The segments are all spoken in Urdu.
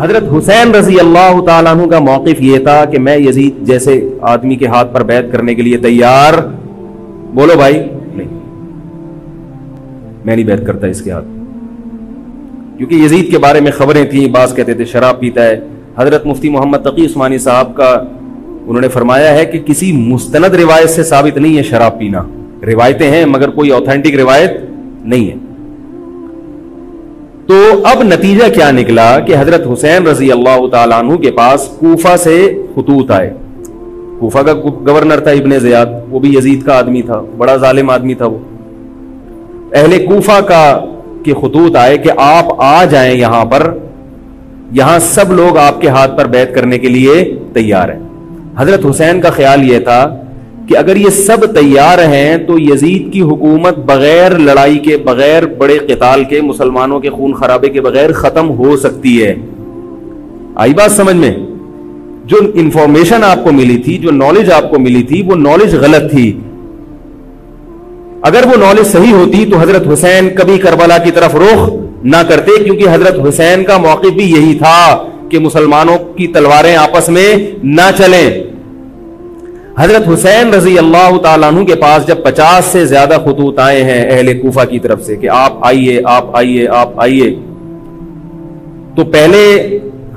حضرت حسین رضی اللہ تعالیٰ عنہ کا موقف یہ تھا کہ میں یزید جیسے آدمی کے ہاتھ پر بیعت کرنے کے لیے تیار، بولو بھائی، نہیں، میں نہیں بیعت کرتا اس کے ہاتھ، کیونکہ یزید کے بارے میں خبریں تھیں، بعض کہتے تھے شراب پیتا ہے۔ حضرت مفتی محمد تقی عثمانی صاحب کا انہوں نے فرمایا ہے کہ کسی مستند روایت سے ثابت نہیں ہے شراب پینا، روایتیں ہیں مگر کوئی اوتھینٹک روایت نہیں ہے۔ تو اب نتیجہ کیا نکلا کہ حضرت حسین رضی اللہ تعالیٰ عنہ کے پاس کوفہ سے خطوط آئے۔ کوفہ کا گورنر تھا ابن زیاد، وہ بھی یزید کا آدمی تھا، بڑا ظالم آدمی تھا وہ۔ اہل کوفہ کے خطوط آئے کہ آپ آ جائیں یہاں پر، یہاں سب لوگ آپ کے ہاتھ پر بیعت کرنے کے لیے تیار ہیں۔ حضرت حسین کا خیال یہ تھا کہ اگر یہ سب تیار ہیں تو یزید کی حکومت بغیر لڑائی کے، بغیر بڑے قتال کے، مسلمانوں کے خون خرابے کے بغیر ختم ہو سکتی ہے۔ آئی بات سمجھ میں؟ جو انفارمیشن آپ کو ملی تھی، جو نالج آپ کو ملی تھی، وہ نالج غلط تھی۔ اگر وہ نالج صحیح ہوتی تو حضرت حسین کبھی کربلا کی طرف رخ نہ کرتے، کیونکہ حضرت حسین کا موقف بھی یہی تھا کہ مسلمانوں کی تلواریں آپس میں نہ چلیں۔ حضرت حسین رضی اللہ تعالیٰ عنہ کے پاس جب 50 سے زیادہ خطوط آئے ہیں اہل کوفہ کی طرف سے کہ آپ آئیے، آپ آئیے، آپ آئیے، تو پہلے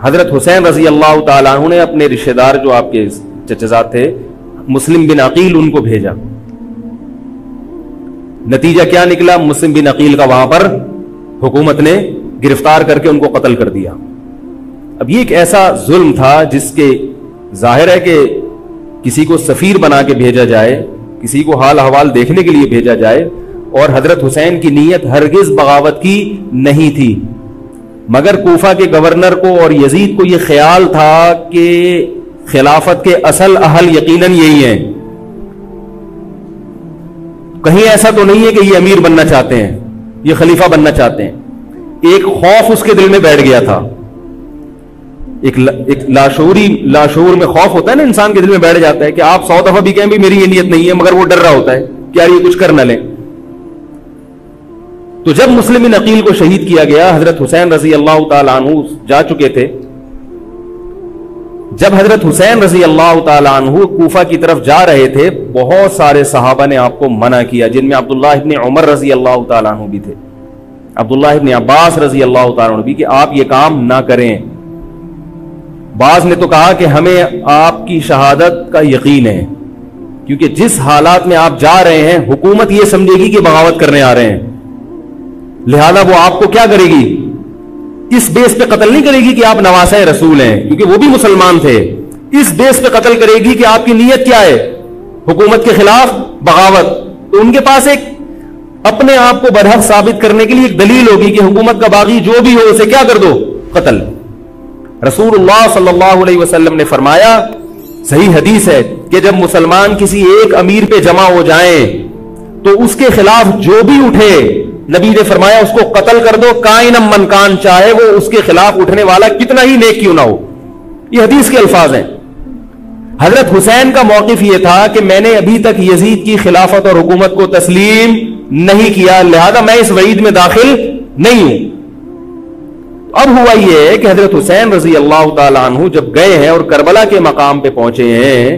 حضرت حسین رضی اللہ تعالیٰ عنہ نے اپنے رشتہ دار جو آپ کے چچزاد تھے مسلم بن عقیل، ان کو بھیجا۔ نتیجہ کیا نکلا؟ مسلم بن عقیل کا وہاں پر حکومت نے گرفتار کر کے ان کو قتل کر دیا۔ اب یہ ایک ایسا ظلم تھا جس کے ظاہر ہے کہ کسی کو سفیر بنا کے بھیجا جائے، کسی کو حال احوال دیکھنے کے لیے بھیجا جائے، اور حضرت حسین کی نیت ہرگز بغاوت کی نہیں تھی، مگر کوفہ کے گورنر کو اور یزید کو یہ خیال تھا کہ خلافت کے اصل اہل یقیناً یہی ہیں، کہیں ایسا تو نہیں ہے کہ یہ امیر بننا چاہتے ہیں، یہ خلیفہ بننا چاہتے ہیں۔ ایک خوف اس کے دل میں بیٹھ گیا تھا، ایک لاشعور میں خوف ہوتا ہے نا، انسان کے دل میں بیٹھ جاتا ہے کہ آپ 100 دفعہ بھی کہیں بھی میری یہ نیت نہیں ہے، مگر وہ ڈر رہا ہوتا ہے کہ یار یہ کچھ کر نہ لیں۔ تو جب مسلم بن عقیل کو شہید کیا گیا، حضرت حسین رضی اللہ تعالیٰ عنہ جا چکے تھے۔ جب حضرت حسین رضی اللہ تعالیٰ عنہ کوفہ کی طرف جا رہے تھے، بہت سارے صحابہ نے آپ کو منع کیا، جن میں عبداللہ ابن عمر رضی اللہ تعالیٰ عنہ بھی تھے، عبداللہ ابن عباس رضی اللہ تعالیٰ عنہ بھی، کہ آپ یہ کام نہ کریں۔ بعض نے تو کہا کہ ہمیں آپ کی شہادت کا یقین ہے، کیونکہ جس حالات میں آپ جا رہے ہیں حکومت یہ سمجھے گی کہ بغاوت کرنے آ رہے ہیں، لہذا وہ آپ کو کیا کرے گی؟ اس بیس پہ قتل نہیں کرے گی کہ آپ نواسہ رسول ہیں، کیونکہ وہ بھی مسلمان تھے، اس بیس پہ قتل کرے گی کہ آپ کی نیت کیا ہے؟ حکومت کے خلاف بغاوت۔ تو ان کے پاس ایک اپنے آپ کو برحق ثابت کرنے کے لیے ایک دلیل ہوگی کہ حکومت کا باغی جو بھی ہو اسے کیا کر دو؟ قتل۔ رسول اللہ صلی اللہ علیہ وسلم نے فرمایا، صحیح حدیث ہے، کہ جب مسلمان کسی ایک امیر پہ جمع ہو جائیں تو اس کے خلاف جو بھی اٹھے، نبی نے فرمایا اس کو قتل کر دو، کائنم من کان، چاہے وہ اس کے خلاف اٹھنے والا کتنا ہی نیک کیوں نہ ہو۔ یہ حدیث کے الفاظ ہیں۔ حضرت حسین کا موقف یہ تھا کہ میں نے ابھی تک یزید کی خلافت اور حکومت کو تسلیم نہیں کیا، لہذا میں اس وعید میں داخل نہیں ہوں۔ اب ہوا یہ ہے کہ حضرت حسین رضی اللہ تعالیٰ عنہ جب گئے ہیں اور کربلا کے مقام پہ پہنچے ہیں،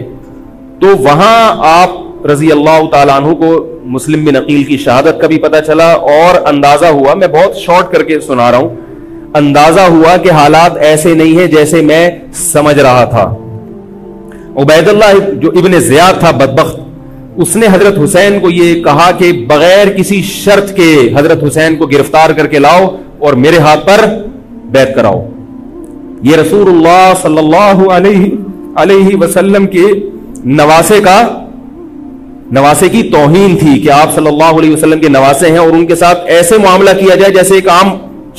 تو وہاں آپ رضی اللہ تعالیٰ عنہ کو مسلم بن عقیل کی شہادت کا بھی پتہ چلا، اور اندازہ ہوا، میں بہت شارٹ کر کے سنا رہا ہوں، اندازہ ہوا کہ حالات ایسے نہیں ہیں جیسے میں سمجھ رہا تھا۔ عبید اللہ جو ابن زیاد تھا بدبخت، اس نے حضرت حسین کو یہ کہا کہ بغیر کسی شرط کے حضرت حسین کو گرفتار کر کے لاؤ اور میرے ہاتھ پر بیعت کراؤ۔ یہ رسول اللہ صلی اللہ علیہ وسلم کے نواسے کی توہین تھی کہ آپ صلی اللہ علیہ وسلم کے نواسے ہیں اور ان کے ساتھ ایسے معاملہ کیا جائے جیسے ایک عام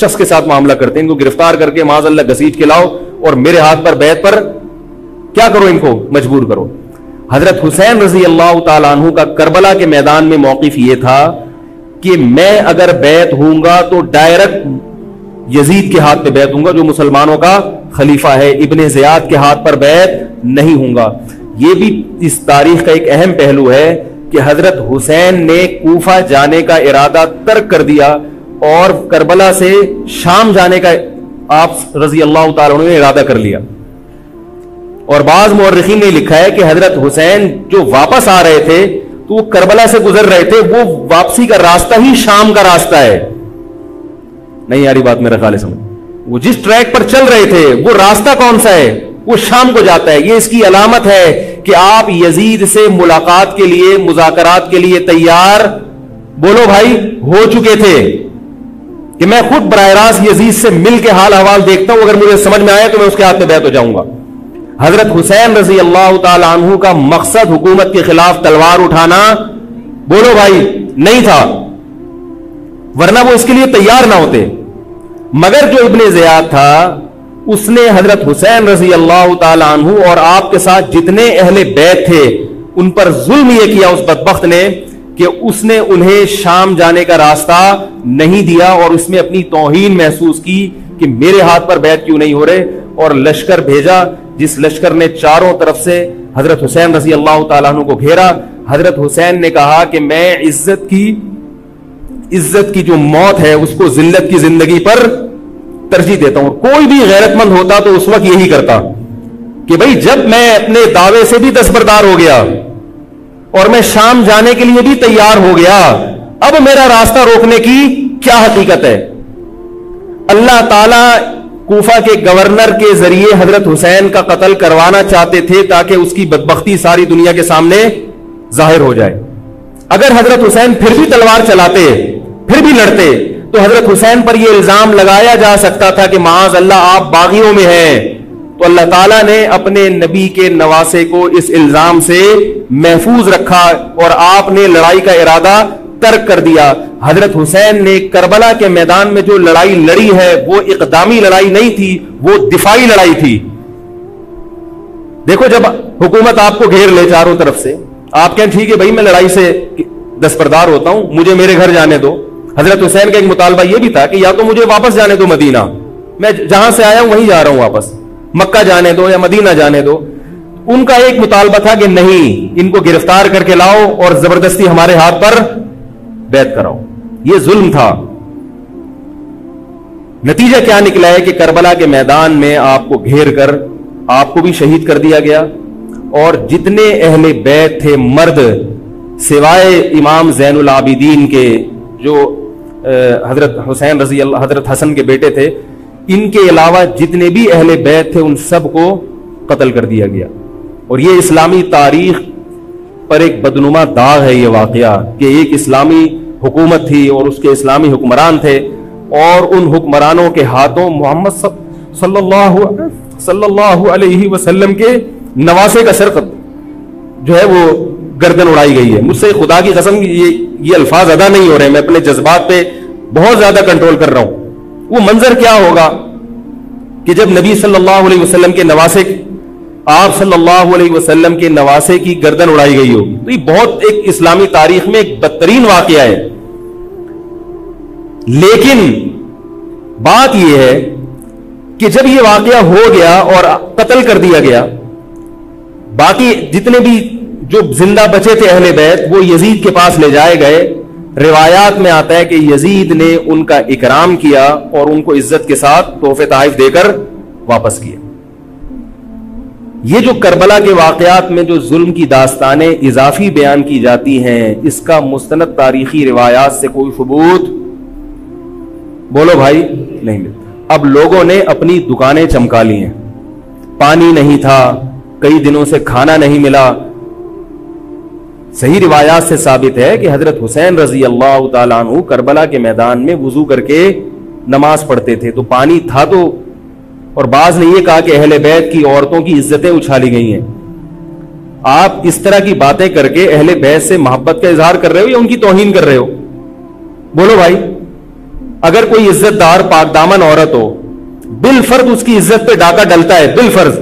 شخص کے ساتھ معاملہ کرتے ہیں، ان کو گرفتار کر کے معاذ اللہ گھسیٹ کے لاؤ اور میرے ہاتھ پر بیعت پر کیا کرو، ان کو مجبور کرو۔ حضرت حسین رضی اللہ تعالیٰ عنہ کا کربلا کے میدان میں موقف یہ تھا کہ میں اگر بیعت ہوں گا تو ڈائریکٹ یزید کے ہاتھ پہ بیعت ہوں گا جو مسلمانوں کا خلیفہ ہے، ابن زیاد کے ہاتھ پر بیعت نہیں ہوں گا۔ یہ بھی اس تاریخ کا ایک اہم پہلو ہے کہ حضرت حسین نے کوفہ جانے کا ارادہ ترک کر دیا اور کربلا سے شام جانے کا آپ رضی اللہ تعالیٰ عنہ نے ارادہ کر لیا. اور بعض مورخین نے لکھا ہے کہ حضرت حسین جو واپس آ رہے تھے تو وہ کربلا سے گزر رہے تھے, وہ واپسی کا راستہ ہی شام کا راستہ ہے. نہیں یاری بات میرا خیال ہے سمجھ, وہ جس ٹریک پر چل رہے تھے وہ راستہ کون سا ہے, وہ شام کو جاتا ہے. یہ اس کی علامت ہے کہ آپ یزید سے ملاقات کے لیے, مذاکرات کے لیے تیار, بولو بھائی, ہو چکے تھے. کہ میں خود براہ راست یزید سے مل کے حال احوال دیکھتا ہوں, اگر مجھے سمجھ میں آئے تو میں اس کے ہاتھ میں بیعت ہو جاؤں گا. حضرت حسین رضی اللہ تعالی عنہ کا مقصد حکومت کے خلاف تلوار اٹھانا, بولو بھائی, نہیں تھا, ورنہ وہ اس کے لیے تیار نہ ہوتے. مگر جو ابن زیاد تھا اس نے حضرت حسین رضی اللہ تعالی عنہ اور آپ کے ساتھ جتنے اہل بیت تھے ان پر ظلم یہ کیا اس بدبخت نے کہ اس نے انہیں شام جانے کا راستہ نہیں دیا, اور اس میں اپنی توہین محسوس کی کہ میرے ہاتھ پر بیعت کیوں نہیں ہو رہے, اور لشکر بھیجا جس لشکر نے چاروں طرف سے حضرت حسین رضی اللہ تعالیٰ عنہ کو گھیرا. حضرت حسین نے کہا کہ میں عزت کی جو موت ہے اس کو ذلت کی زندگی پر ترجیح دیتا ہوں. کوئی بھی غیرت مند ہوتا تو اس وقت یہی کرتا کہ بھئی جب میں اپنے دعوے سے بھی دستبردار ہو گیا اور میں شام جانے کے لیے بھی تیار ہو گیا, اب میرا راستہ روکنے کی کیا حقیقت ہے. اللہ تعالی کوفہ کے گورنر کے ذریعے حضرت حسین کا قتل کروانا چاہتے تھے تاکہ اس کی بدبختی ساری دنیا کے سامنے ظاہر ہو جائے. اگر حضرت حسین پھر بھی تلوار چلاتے, پھر بھی لڑتے, تو حضرت حسین پر یہ الزام لگایا جا سکتا تھا کہ معاذ اللہ آپ باغیوں میں ہیں. تو اللہ تعالیٰ نے اپنے نبی کے نواسے کو اس الزام سے محفوظ رکھا اور آپ نے لڑائی کا ارادہ ترک کر دیا. حضرت حسین نے کربلا کے میدان میں جو لڑائی لڑی ہے وہ اقدامی لڑائی نہیں تھی, وہ دفاعی لڑائی تھی. دیکھو جب حکومت آپ کو گھیر لے چاروں طرف سے, آپ کہیں ٹھیک ہے بھائی میں لڑائی سے دستبردار ہوتا ہوں, مجھے میرے گھر جانے دو. حضرت حسین کا ایک مطالبہ یہ بھی تھا کہ یا تو مجھے واپس جانے دو مدینہ, میں جہاں سے آیا ہوں وہیں جا رہا ہوں واپس, مکہ جانے دو یا مدینہ جانے دو. ان کا ایک مطالبہ تھا کہ نہیں, ان کو گرفتار کر کے لاؤ اور زبردستی ہمارے ہاتھ پر بیعت کراؤ. یہ ظلم تھا. نتیجہ کیا نکلا ہے کہ کربلا کے میدان میں آپ کو گھیر کر آپ کو بھی شہید کر دیا گیا, اور جتنے اہل بیت تھے مرد سوائے امام زین العابدین کے جو حضرت حسین رضی اللہ, حضرت حسن کے بیٹے تھے, ان کے علاوہ جتنے بھی اہل بیت تھے ان سب کو قتل کر دیا گیا. اور یہ اسلامی تاریخ پر ایک بدنما داغ ہے یہ واقعہ کہ ایک اسلامی حکومت تھی اور اس کے اسلامی حکمران تھے, اور ان حکمرانوں کے ہاتھوں محمد صلی اللہ علیہ وسلم کے نواسے کا سر جو ہے وہ گردن اڑائی گئی ہے. مجھ سے خدا کی قسم یہ الفاظ ادا نہیں ہو رہے, میں اپنے جذبات پہ بہت زیادہ کنٹرول کر رہا ہوں. وہ منظر کیا ہوگا کہ جب نبی صلی اللہ علیہ وسلم کے نواسے, آپ صلی اللہ علیہ وسلم کے نواسے کی گردن اڑائی گئی ہوگی. تو یہ بہت ایک اسلامی تاریخ میں ایک بدترین واقعہ ہے. لیکن بات یہ ہے کہ جب یہ واقعہ ہو گیا اور قتل کر دیا گیا, باقی جتنے بھی جو زندہ بچے تھے اہل بیت وہ یزید کے پاس لے جائے گئے. روایات میں آتا ہے کہ یزید نے ان کا اکرام کیا اور ان کو عزت کے ساتھ تحفے تحائف دے کر واپس کیا. یہ جو کربلا کے واقعات میں جو ظلم کی داستانیں اضافی بیان کی جاتی ہیں, اس کا مستند تاریخی روایات سے کوئی ثبوت, بولو بھائی, نہیں ملتا. اب لوگوں نے اپنی دکانیں چمکا لی ہیں, پانی نہیں تھا, کئی دنوں سے کھانا نہیں ملا. صحیح روایات سے ثابت ہے کہ حضرت حسین رضی اللہ تعالیٰ عنہ کربلا کے میدان میں وضو کر کے نماز پڑھتے تھے, تو پانی تھا تو. اور بعض نے یہ کہا کہ اہل بیت کی عورتوں کی عزتیں اچھالی گئی ہیں. آپ اس طرح کی باتیں کر کے اہل بیت سے محبت کا اظہار کر رہے ہو یا ان کی توہین کر رہے ہو؟ بولو بھائی. اگر کوئی عزت دار پاک دامن عورت ہو, بالفرض اس کی عزت پہ ڈاکہ ڈلتا ہے, بالفرض,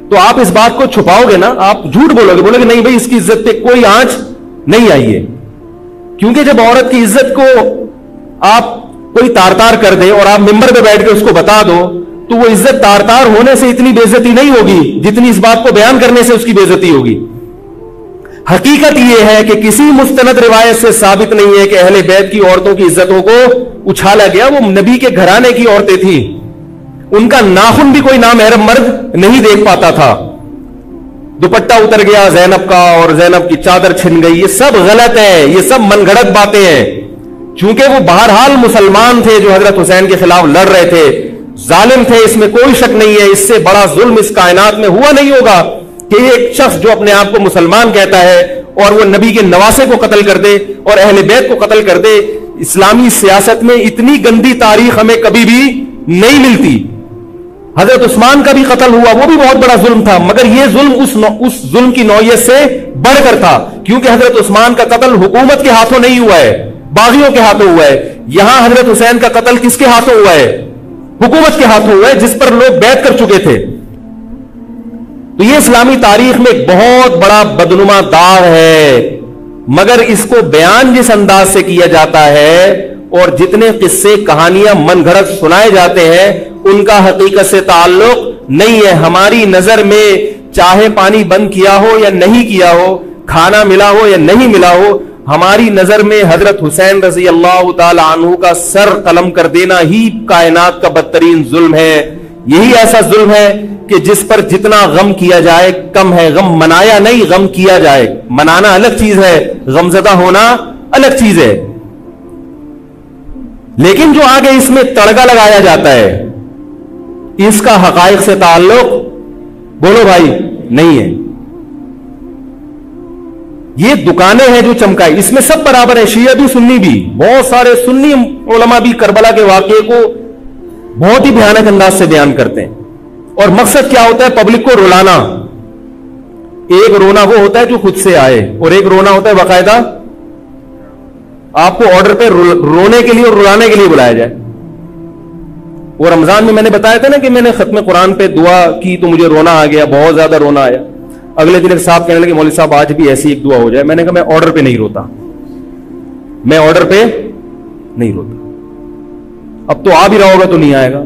تو آپ اس بات کو چھپاؤ گے نا, آپ جھوٹ بولو گے, بولو گے نہیں بھائی اس کی عزت پہ کوئی آنچ نہیں آئی ہے. کیونکہ جب عورت کی عزت کو آپ کوئی تار تار کر دے اور آپ ممبر پہ بیٹھ کے اس کو بتا دو, تو وہ عزت تار تار ہونے سے اتنی بے عزتی نہیں ہوگی جتنی اس بات کو بیان کرنے سے اس کی بے عزتی ہوگی. حقیقت یہ ہے کہ کسی مستند روایت سے ثابت نہیں ہے کہ اہل بیت کی عورتوں کی عزتوں کو اچھالا گیا. وہ نبی کے گھرانے کی عورتیں تھیں, ان کا ناخن بھی کوئی نامحرم مرد نہیں دیکھ پاتا تھا. دوپٹہ اتر گیا زینب کا اور زینب کی چادر چھن گئی. یہ سب غلط ہے, یہ سب من گھڑت باتیں ہیں. چونکہ وہ بہرحال مسلمان تھے جو حضرت حسین کے خلاف لڑ رہے تھے, ظالم تھے, اس میں کوئی شک نہیں ہے. اس سے بڑا ظلم اس کائنات میں ہوا نہیں ہوگا کہ ایک شخص جو اپنے آپ کو مسلمان کہتا ہے اور وہ نبی کے نواسے کو قتل کر دے اور اہل بیت کو قتل کر دے. اسلامی سیاست میں اتنی گندی تاریخ ہمیں کبھی بھی نہیں ملتی. حضرت عثمان کا بھی قتل ہوا, وہ بھی بہت بڑا ظلم تھا, مگر یہ ظلم اس ظلم کی نوعیت سے بڑھ کر تھا, کیونکہ حضرت عثمان کا قتل حکومت کے ہاتھوں نہیں ہوا ہے, باغیوں کے ہاتھوں ہوا ہے. یہاں حضرت حسین کا قتل کس کے ہاتھوں ہوا ہے؟ حکومت کے ہاتھوں ہوا ہے, جس پر لوگ بیعت کر چکے تھے. تو یہ اسلامی تاریخ میں ایک بہت بڑا بدنما داغ ہے, مگر اس کو بیان جس انداز سے کیا جاتا ہے اور جتنے قصے کہانیاں من گھڑت سنائے جاتے ہیں ان کا حقیقت سے تعلق نہیں ہے. ہماری نظر میں چاہے پانی بند کیا ہو یا نہیں کیا ہو, کھانا ملا ہو یا نہیں ملا ہو, ہماری نظر میں حضرت حسین رضی اللہ تعالی عنہ کا سر قلم کر دینا ہی کائنات کا بدترین ظلم ہے. یہی ایسا ظلم ہے کہ جس پر جتنا غم کیا جائے کم ہے. غم منایا نہیں, غم کیا جائے. منانا الگ چیز ہے, غمزدہ ہونا الگ چیز ہے. لیکن جو آگے اس میں تڑکا لگایا جاتا ہے اس کا حقائق سے تعلق بولو بھائی نہیں ہے. یہ دکانیں ہیں جو چمکائی, اس میں سب برابر ہے, شیعہ بھی سنی بھی. بہت سارے سنی علماء بھی کربلا کے واقعے کو بہت ہی بھیانک انداز سے بیان کرتے ہیں, اور مقصد کیا ہوتا ہے؟ پبلک کو رلانا. ایک رونا وہ ہوتا ہے جو خود سے آئے, اور ایک رونا ہوتا ہے باقاعدہ آپ کو آرڈر پہ رونے کے لیے اور رلانے کے لیے بلایا جائے. وہ رمضان میں نے بتایا تھا نا کہ میں نے ختم قرآن پہ دعا کی تو مجھے رونا آ گیا, بہت زیادہ رونا آیا. اگلے دن ایک صاحب کہنے لگے مولوی صاحب آج بھی ایسی ایک دعا ہو جائے. میں نے کہا میں آرڈر پہ نہیں روتا, میں آرڈر پہ نہیں روتا. اب تو آ بھی رہا ہوگا تو نہیں آئے گا.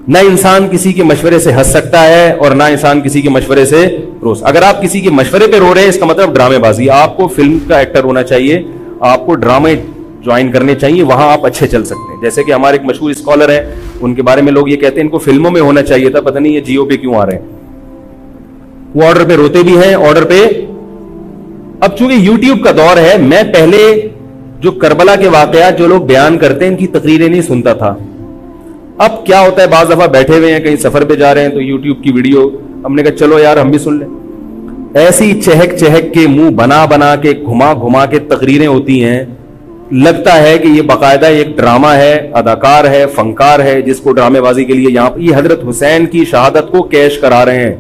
نہ انسان کسی کے مشورے سے ہنس سکتا ہے اور نہ انسان کسی کے مشورے سے رو. اگر آپ کسی کے مشورے پہ رو رہے ہیں اس کا مطلب ڈرامے بازی. آپ کو فلم کا ایکٹر ہونا چاہیے, آپ کو ڈرامے جوائن کرنے چاہیے, وہاں آپ اچھے چل سکتے ہیں. جیسے کہ ہمارے ایک مشہور اسکالر ہیں, ان کے بارے میں لوگ یہ کہتے ہیں ان کو فلموں میں ہونا چاہیے تھا, پتہ نہیں یہ جیو پہ کیوں آ رہے ہیں. وہ آرڈر پہ روتے بھی ہیں, آرڈر پہ. اب چونکہ یوٹیوب کا دور ہے, میں پہلے جو کربلا کے واقعات جو لوگ بیان کرتے ہیں ان کی تقریریں نہیں سنتا تھا. اب کیا ہوتا ہے, بعض دفعہ بیٹھے ہوئے ہیں کہیں سفر پہ جا رہے ہیں تو یوٹیوب کی ویڈیو ہم نے کہا چلو یار ہم بھی سن لیں. ایسی چہک چہک کے منہ بنا بنا کے گھما گھما کے تقریریں ہوتی ہیں, لگتا ہے کہ یہ باقاعدہ ایک ڈرامہ ہے, اداکار ہے, فنکار ہے جس کو ڈرامے بازی کے لیے یہاں یہ حضرت حسین کی شہادت کو کیش کرا رہے ہیں.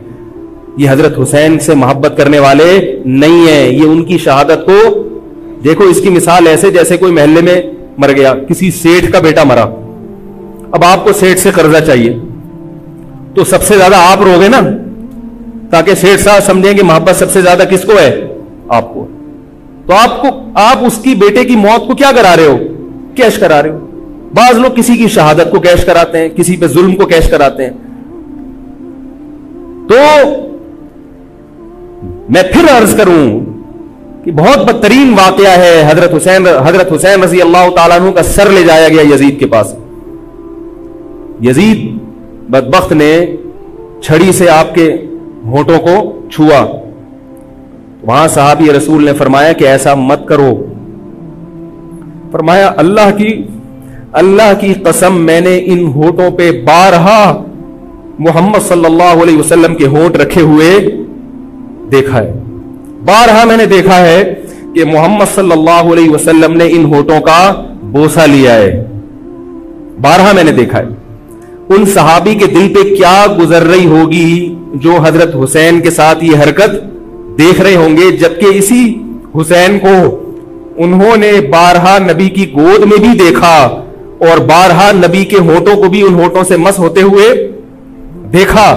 یہ حضرت حسین سے محبت کرنے والے نہیں ہیں, یہ ان کی شہادت کو دیکھو. اس کی مثال ایسے جیسے کوئی محلے میں مر گیا, کسی سیٹھ کا بیٹا مرا, اب آپ کو سیٹھ سے قرضہ چاہیے تو سب سے زیادہ آپ رو گے نا, تاکہ سیٹھ صاحب سمجھیں کہ محبت سب سے زیادہ کس کو ہے؟ آپ کو. تو آپ اس کی بیٹے کی موت کو کیا کرا رہے ہو؟ کیش کرا رہے ہو. بعض لوگ کسی کی شہادت کو کیش کراتے ہیں, کسی پہ ظلم کو کیش کراتے ہیں. تو میں پھر عرض کروں کہ بہت بدترین واقعہ ہے. حضرت حسین رضی اللہ تعالیٰ عنہ کا سر لے جایا گیا یزید کے پاس. یزید بدبخت نے چھڑی سے آپ کے ہونٹوں کو چھوا. وہاں صحابی رسول نے فرمایا کہ ایسا مت کرو. فرمایا اللہ کی قسم میں نے ان ہونٹوں پہ بارہا محمد صلی اللہ علیہ وسلم کے ہونٹ رکھے ہوئے دیکھا ہے. بارہا میں نے دیکھا ہے کہ محمد صلی اللہ علیہ وسلم نے ان ہونٹوں کا بوسہ لیا ہے. بارہا میں نے دیکھا ہے. ان صحابی کے دل پہ کیا گزر رہی ہوگی جو حضرت حسین کے ساتھ یہ حرکت دیکھ رہے ہوں گے, جبکہ اسی حسین کو انہوں نے بارہا نبی کی گود میں بھی دیکھا اور بارہا نبی کے ہونٹوں کو بھی ان ہونٹوں سے مس ہوتے ہوئے دیکھا.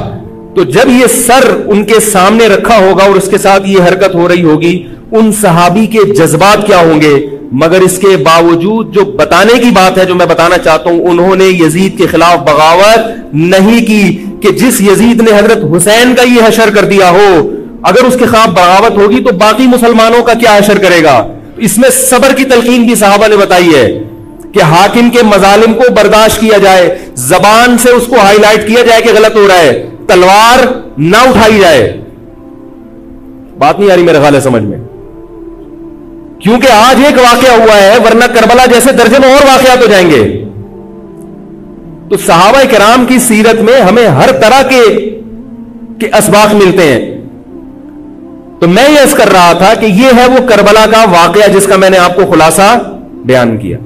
تو جب یہ سر ان کے سامنے رکھا ہوگا اور اس کے ساتھ یہ حرکت ہو رہی ہوگی, ان صحابی کے جذبات کیا ہوں گے. مگر اس کے باوجود جو بتانے کی بات ہے, جو میں بتانا چاہتا ہوں, انہوں نے یزید کے خلاف بغاوت نہیں کی کہ جس یزید نے حضرت حسین کا یہ حشر کر دیا ہو, اگر اس کے خلاف بغاوت ہوگی تو باقی مسلمانوں کا کیا حشر کرے گا. اس میں صبر کی تلقین بھی صحابہ نے بتائی ہے. کہ حاکم کے مظالم کو برداشت کیا جائے, زبان سے اس کو ہائی لائٹ کیا جائے کہ غلط ہو رہا ہے, تلوار نہ اٹھائی جائے. بات نہیں آ رہی میرے خیال ہے سمجھ میں, کیونکہ آج ایک واقعہ ہوا ہے, ورنہ کربلا جیسے درجنوں اور واقعات ہو جائیں گے. تو صحابہ کرام کی سیرت میں ہمیں ہر طرح کے اسباق ملتے ہیں. تو میں یہ عرض کر رہا تھا کہ یہ ہے وہ کربلا کا واقعہ جس کا میں نے آپ کو خلاصہ بیان کیا.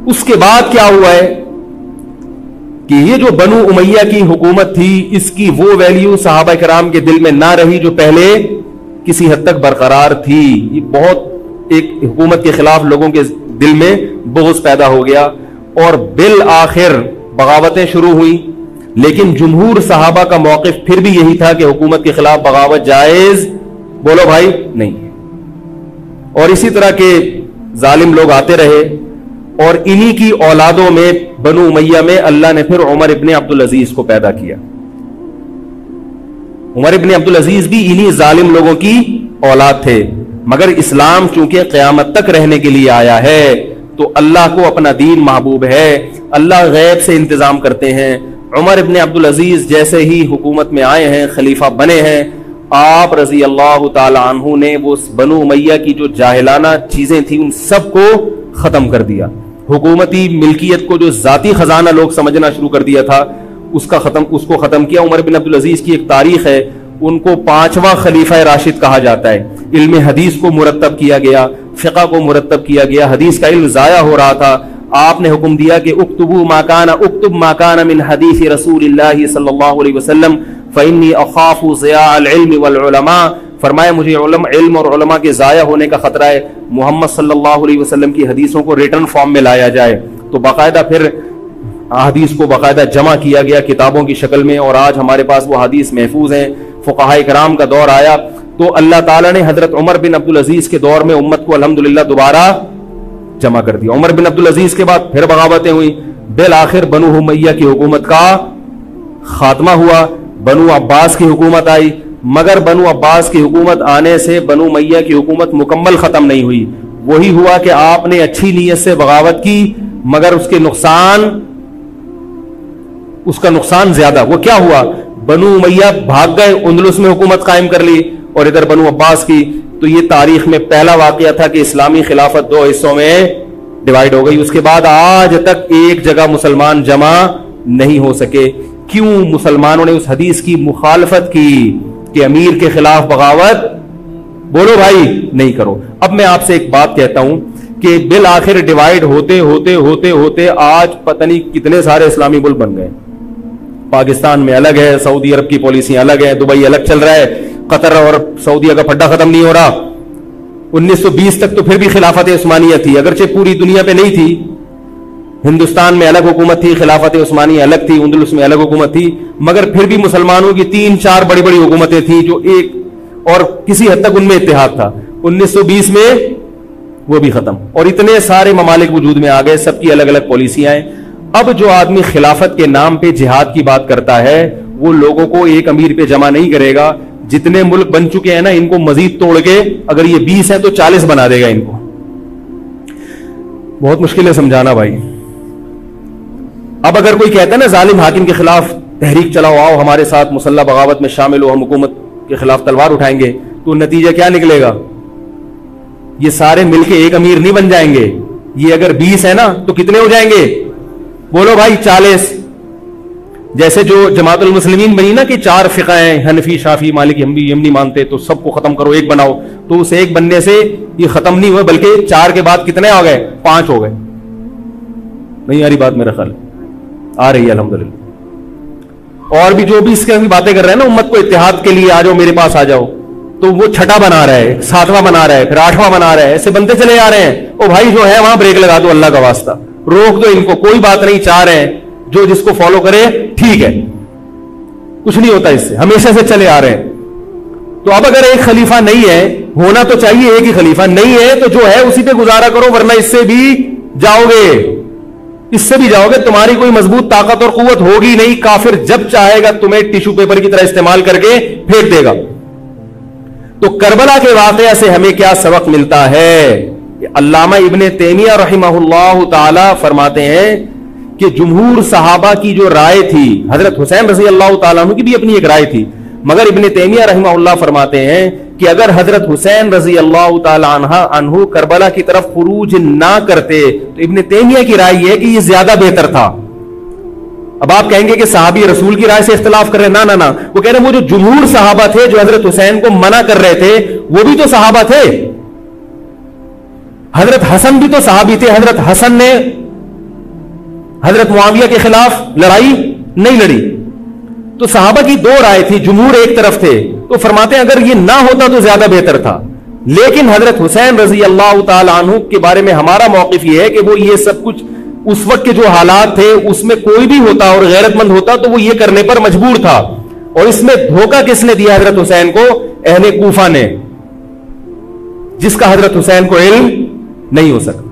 اس کے بعد کیا ہوا ہے کہ یہ جو بنو امیہ کی حکومت تھی, اس کی وہ ویلیو صحابہ کرام کے دل میں نہ رہی جو پہلے کسی حد تک برقرار تھی. یہ بہت ایک حکومت کے خلاف لوگوں کے دل میں بغض پیدا ہو گیا, اور بالآخر بغاوتیں شروع ہوئی. لیکن جمہور صحابہ کا موقف پھر بھی یہی تھا کہ حکومت کے خلاف بغاوت جائز, بولو بھائی, نہیں. اور اسی طرح کے ظالم لوگ آتے رہے, اور انہی کی اولادوں میں بنو امیہ میں اللہ نے پھر عمر ابن عبدالعزیز کو پیدا کیا. عمر ابن عبدالعزیز بھی انہی ظالم لوگوں کی اولاد تھے, مگر اسلام چونکہ قیامت تک رہنے کے لیے آیا ہے تو اللہ کو اپنا دین محبوب ہے, اللہ غیب سے انتظام کرتے ہیں. عمر ابن عبدالعزیز جیسے ہی حکومت میں آئے ہیں, خلیفہ بنے ہیں, آپ رضی اللہ تعالی عنہ نے وہ بنو امیہ کی جو جاہلانہ چیزیں تھیں ان سب کو ختم کر دیا. حکومتی ملکیت کو جو ذاتی خزانہ لوگ سمجھنا شروع کر دیا تھا اس کو ختم کیا. عمر بن عبدالعزیز کی ایک تاریخ ہے, ان کو 5واں خلیفہ راشد کہا جاتا ہے. علم حدیث کو مرتب کیا گیا, فقہ کو مرتب کیا گیا, حدیث کا علم ضائع ہو رہا تھا. آپ نے حکم دیا کہ اکتب ما کان من حدیث رسول اللہ صلی اللہ علیہ وسلم فإنی اخاف ضیاع العلم والعلماء. فرمایا مجھے علم اور علماء کے ضائع ہونے کا خطرہ ہے. محمد صلی اللہ علیہ وسلم کی حدیثوں کو ریٹن فارم میں لایا جائے. تو باقاعدہ پھر حدیث کو باقاعدہ جمع کیا گیا کتابوں کی شکل میں, اور آج ہمارے پاس وہ حدیث محفوظ ہیں. فقہاء کرام کا دور آیا تو اللہ تعالیٰ نے حضرت عمر بن عبدالعزیز کے دور میں امت کو الحمدللہ دوبارہ جمع کر دیا. عمر بن عبدالعزیز کے بعد پھر بغاوتیں ہوئی, بالآخر بنو امیہ کی حکومت کا خاتمہ ہوا, بنو عباس کی حکومت آئی. مگر بنو عباس کی حکومت آنے سے بنو امیہ کی حکومت مکمل ختم نہیں ہوئی. وہی ہوا کہ آپ نے اچھی نیت سے بغاوت کی, مگر اس کا نقصان زیادہ. وہ کیا ہوا, بنو امیہ بھاگ گئے, اندلس میں حکومت قائم کر لی, اور ادھر بنو عباس کی. تو یہ تاریخ میں پہلا واقعہ تھا کہ اسلامی خلافت 2 حصوں میں ڈیوائیڈ ہو گئی. اس کے بعد آج تک ایک جگہ مسلمان جمع نہیں ہو سکے. کیوں؟ مسلمانوں نے اس حدیث کی مخالفت کی کہ امیر کے خلاف بغاوت, بولو بھائی, نہیں کرو. اب میں آپ سے ایک بات کہتا ہوں کہ بالآخر ڈیوائیڈ ہوتے ہوتے ہوتے ہوتے آج پتہ نہیں کتنے سارے اسلامی ملک بن گئے. پاکستان میں الگ ہے, سعودی عرب کی پالیسیاں الگ ہیں, دبئی الگ چل رہا ہے, قطر اور سعودیہ کا پھڈا ختم نہیں ہو رہا. 1920 تک تو پھر بھی خلافت عثمانیہ تھی, اگرچہ پوری دنیا پہ نہیں تھی. ہندوستان میں الگ حکومت تھی, خلافت عثمانیہ الگ تھی, اندلس میں الگ حکومت تھی, مگر پھر بھی مسلمانوں کی 3-4 بڑی بڑی حکومتیں تھیں جو ایک اور کسی حد تک ان میں اتحاد تھا. 1920 میں وہ بھی ختم, اور اتنے سارے ممالک وجود میں آ گئے, سب کی الگ الگ پالیسیاں ہیں. اب جو آدمی خلافت کے نام پہ جہاد کی بات کرتا ہے وہ لوگوں کو ایک امیر پہ جمع نہیں کرے گا. جتنے ملک بن چکے ہیں نا, ان کو مزید توڑ کے, اگر یہ 20 ہیں تو 40 بنا دے گا ان کو. بہت مشکل ہے سمجھانا بھائی. اب اگر کوئی کہتا ہے نا ظالم حاکم کے خلاف تحریک چلاؤ, آؤ ہمارے ساتھ مسلح بغاوت میں شامل ہو, ہم حکومت کے خلاف تلوار اٹھائیں گے, تو نتیجہ کیا نکلے گا؟ یہ سارے مل کے ایک امیر نہیں بن جائیں گے. یہ اگر 20 ہے نا تو کتنے ہو جائیں گے؟ بولو بھائی, 40. جیسے جو جماعت المسلمین بنی نا کہ 4 فقہ ہیں, حنفی, شافعی, مالکی, حنبلی, ہم نہیں مانتے, تو سب کو ختم کرو, ایک بناؤ. تو اس ایک بننے سے یہ ختم نہیں ہوئے, بلکہ 4 کے بعد کتنے آ گئے؟ 5 ہو گئے. نہیں آ رہی بات میرا خیال؟ آ رہی ہے الحمدللہ. اور بھی جو بھی اس کی باتیں کر رہے ہیں نا, امت کو اتحاد کے لیے آ جاؤ, میرے پاس آ جاؤ, تو وہ 6واں بنا رہا ہے, 7واں بنا رہا ہے, پھر 8واں بنا رہا ہے, ایسے بنتے چلے جا رہے ہیں. او بھائی جو ہے وہاں بریک لگا دو, اللہ کا واسطہ روک دو ان کو, کوئی بات نہیں, 4 ہیں, جو جس کو فالو کرے ٹھیک ہے, کچھ نہیں ہوتا اس سے, ہمیشہ سے چلے آ رہے ہیں. تو اب اگر ایک خلیفہ نہیں ہے, ہونا تو چاہیے ایک ہی خلیفہ, نہیں ہے تو جو ہے اسی پہ گزارا کرو, ورنہ اس سے بھی جاؤ گے, اس سے بھی جاؤ گے. تمہاری کوئی مضبوط طاقت اور قوت ہوگی نہیں. کافر جب چاہے گا تمہیں ٹیشو پیپر کی طرح استعمال کر کے پھینک دے گا. تو کربلا کے واقعہ سے ہمیں کیا سبق ملتا ہے علامہ ابن تیمیہ رحمہ اللہ تعالی فرماتے ہیں کہ جمہور صحابہ کی جو رائے تھی، حضرت حسین رضی اللہ تعالیٰ عنہ کی بھی اپنی ایک رائے تھی، مگر ابن تیمیہ رحمہ اللہ فرماتے ہیں کہ اگر حضرت حسین رضی اللہ تعالیٰ عنہ کربلا کی طرف خروج نہ کرتے تو ابن تیمیہ کی رائے یہ ہے کہ یہ زیادہ بہتر تھا. اب آپ کہیں گے کہ صحابی رسول کی رائے سے اختلاف کر رہے ہیں، نہ وہ کہہ رہے ہیں وہ جو جمہور صحابہ تھے جو حضرت حسین کو منع کر رہے تھے وہ بھی تو صحابہ تھے. حضرت حسن بھی تو صحابی تھے. حضرت حسن نے حضرت معاویہ کے خلاف لڑائی نہیں لڑی. تو صحابہ کی دو رائے تھی، جمہور ایک طرف تھے. تو فرماتے ہیں اگر یہ نہ ہوتا تو زیادہ بہتر تھا. لیکن حضرت حسین رضی اللہ تعالی عنہ کے بارے میں ہمارا موقف یہ ہے کہ وہ یہ سب کچھ اس وقت کے جو حالات تھے اس میں کوئی بھی ہوتا اور غیرت مند ہوتا تو وہ یہ کرنے پر مجبور تھا. اور اس میں دھوکہ کس نے دیا حضرت حسین کو؟ اہل کوفہ نے، جس کا حضرت حسین کو علم نہیں ہو سکتا.